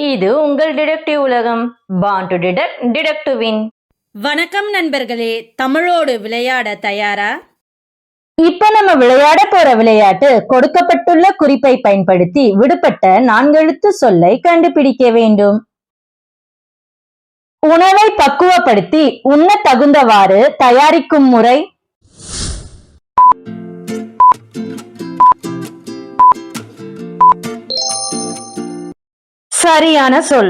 இது உங்கள் டிடெக்டிவ் உலகம். Born to detect, detect to win. வணக்கம் நண்பர்களே, தமிழோடு விளையாட தயாரா? இப்ப நம்ம விளையாட போற விளையாட்டு கொடுக்கப்பட்டுள்ள குறிப்பை பயன்படுத்தி விடுபட்ட 4 எழுத்து சொல்லை கண்டுபிடிக்க வேண்டும். உணவை பக்குவப்படுத்தி உண்ண தகுந்தவாறு தயாரிக்கும் முறை. சரியான சொல்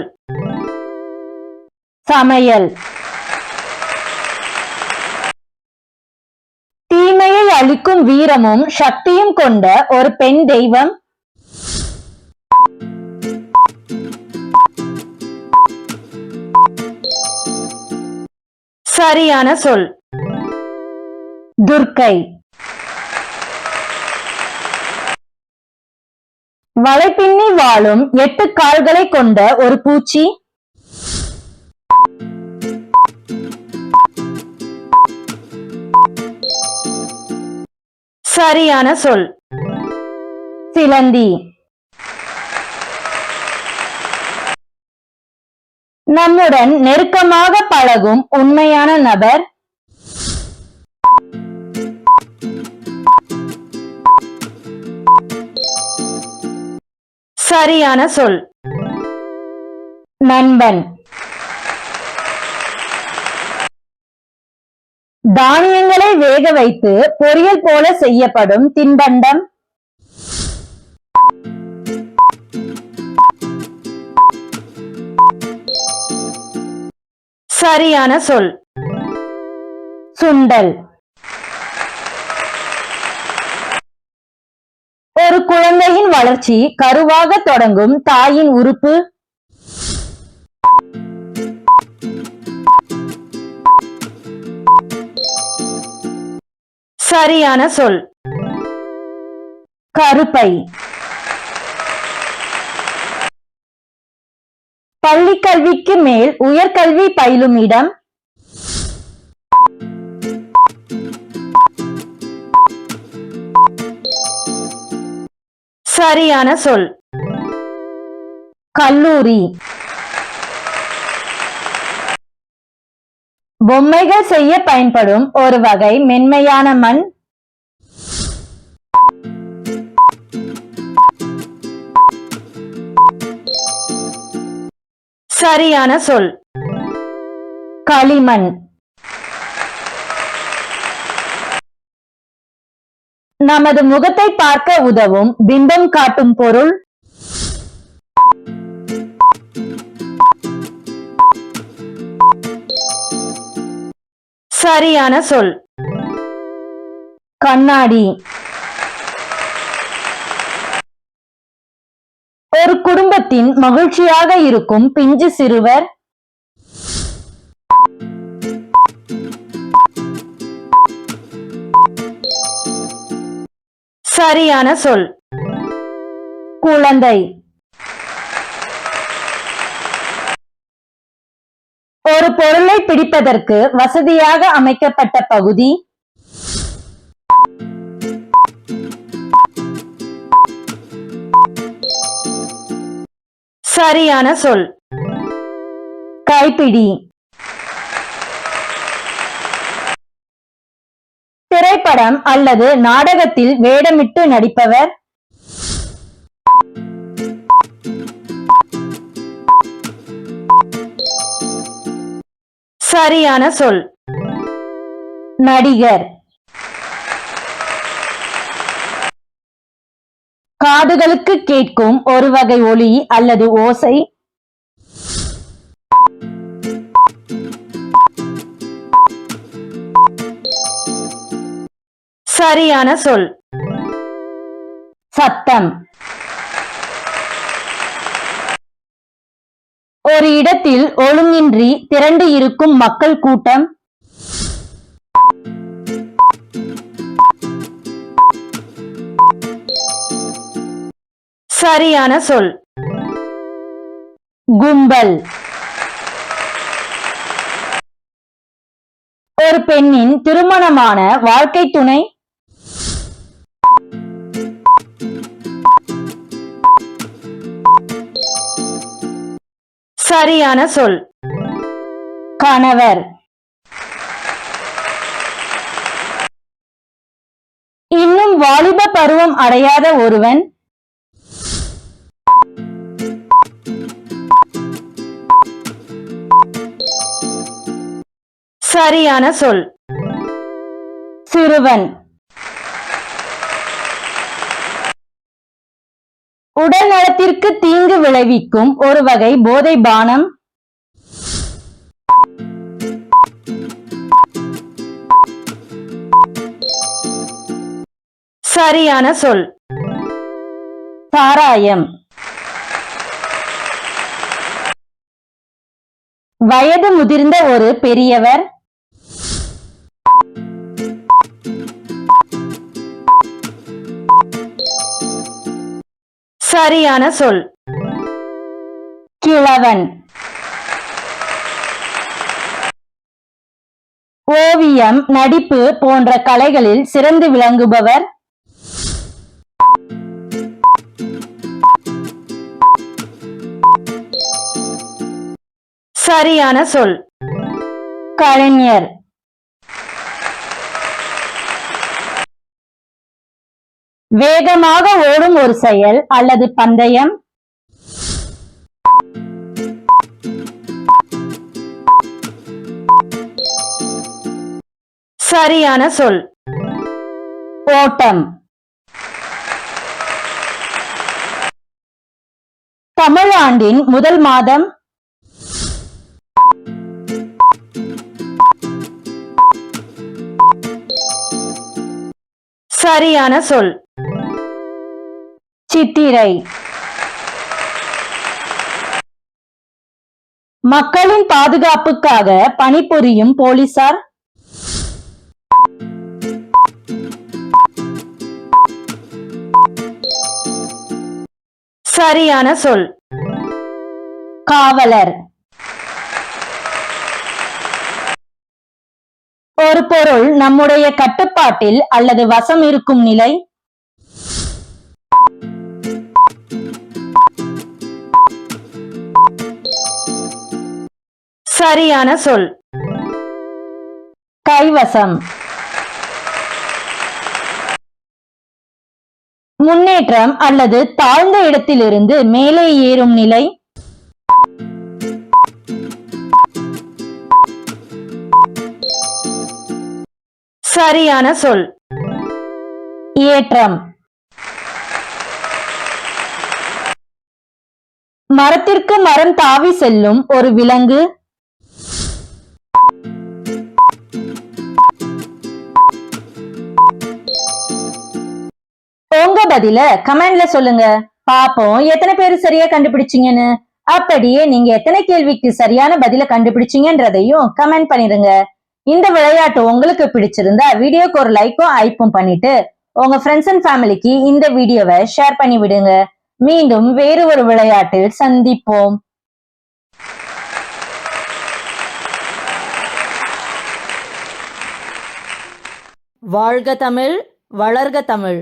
சமையல். தீமையை அழிக்கும் வீரமும் சக்தியும் கொண்ட ஒரு பெண் தெய்வம். சரியான சொல் துர்க்கை. வலைப்பின்னி வாழும் 8 கால்களை கொண்ட ஒரு பூச்சி. சரியான சொல் சிலந்தி. நம்முடன் நெருக்கமாக பழகும் உண்மையான நபர். சரியான சொல் நண்பன். தானியங்களை வேக வைத்து பொரியல் போல செய்யப்படும் தின்பண்டம். சரியான சொல் சுண்டல். ஒரு குழந்தையின் வளர்ச்சி கருவாக தொடங்கும் தாயின் உறுப்பு. சரியான சொல் கருப்பை. பள்ளி கல்விக்கு மேல் உயர்கல்வி பயிலும் இடம். சரியான சொல் கல்லூரி. பொம்மைகள் செய்ய பயன்படும் ஒரு வகை மென்மையான மண். சரியான சொல் களிமண். நமது முகத்தை பார்க்க உதவும் பிம்பம் காட்டும் பொருள். சரியான சொல் கண்ணாடி. ஒரு குடும்பத்தின் மகிழ்ச்சியாக இருக்கும் பிஞ்சு சிறுவர். சரியான சொல் குழந்தை. ஒரு பொருளை பிடிப்பதற்கு வசதியாக அமைக்கப்பட்ட பகுதி. சரியான சொல் கைப்பிடி. திரைப்படம் அல்லது நாடகத்தில் வேடமிட்டு நடிப்பவர். சரியான சொல் நடிகர். காதுகளுக்கு கேட்கும் ஒரு வகை ஒலி அல்லது ஓசை. சரியான சொல் சத்தம். ஒரு இடத்தில் ஒழுங்கின்றி திரண்டு இருக்கும் மக்கள் கூட்டம். சரியான சொல் கும்பல். ஒரு பெண்ணின் திருமணமான வாழ்க்கை துணை. சரியான சொல். கணவர். இன்னும் வாலிப பருவம் அடையாத ஒருவன். சரியான சொல். சிறுவன். உடல் நலத்திற்கு தீங்கு விளைவிக்கும் ஒரு வகை போதை பானம். சரியான சொல். சாராயம். வயது முதிர்ந்த ஒரு பெரியவர். சரியான சொல். கிழவன். ஓவியம், நடிப்பு போன்ற கலைகளில் சிறந்து விளங்குபவர். சரியான சொல். கலைஞர். வேகமாக ஓடும் ஒரு செயல் அல்லது பந்தயம். சரியான சொல். ஓட்டம். தமிழ் ஆண்டின் முதல் மாதம். சரியான சொல். சித்திரை. மக்களின் பாதுகாப்புக்காக பணிபுரியும் போலீசார். சரியான சொல். காவலர். ஒரு பொருள் நம்முடைய கட்டுப்பாட்டில் அல்லது வசம் இருக்கும் நிலை. சரியான சொல். கைவசம். முன்னேற்றம் அல்லது தாழ்ந்த இடத்திலிருந்து மேலே ஏறும் நிலை. சரியான சொல். ஏற்றம். மரத்திற்கு மரம் தாவி செல்லும் ஒரு விலங்கு. உங்க பதில கமெண்ட்ல சொல்லுங்க. பாப்போம் எத்தனை பேர் சரியா கண்டுபிடிச்சீங்கன்னு. அப்படியே நீங்க எத்தனை கேள்விக்கு சரியான பதில கண்டுபிடிச்சீங்கன்றதையும் கமெண்ட் பண்ணிருங்க. இந்த விளையாட்டு உங்களுக்கு பிடிச்சிருந்தா வீடியோக்கு ஒரு லைக்கும் ஐப்பும் பண்ணிட்டு உங்க ஃப்ரெண்ட்ஸ் அண்ட் ஃபேமிலிக்கு இந்த வீடியோவை ஷேர் பண்ணி விடுங்க. மீண்டும் வேறு ஒரு விளையாட்டில் சந்திப்போம். வாழ்க தமிழ், வளர்க தமிழ்.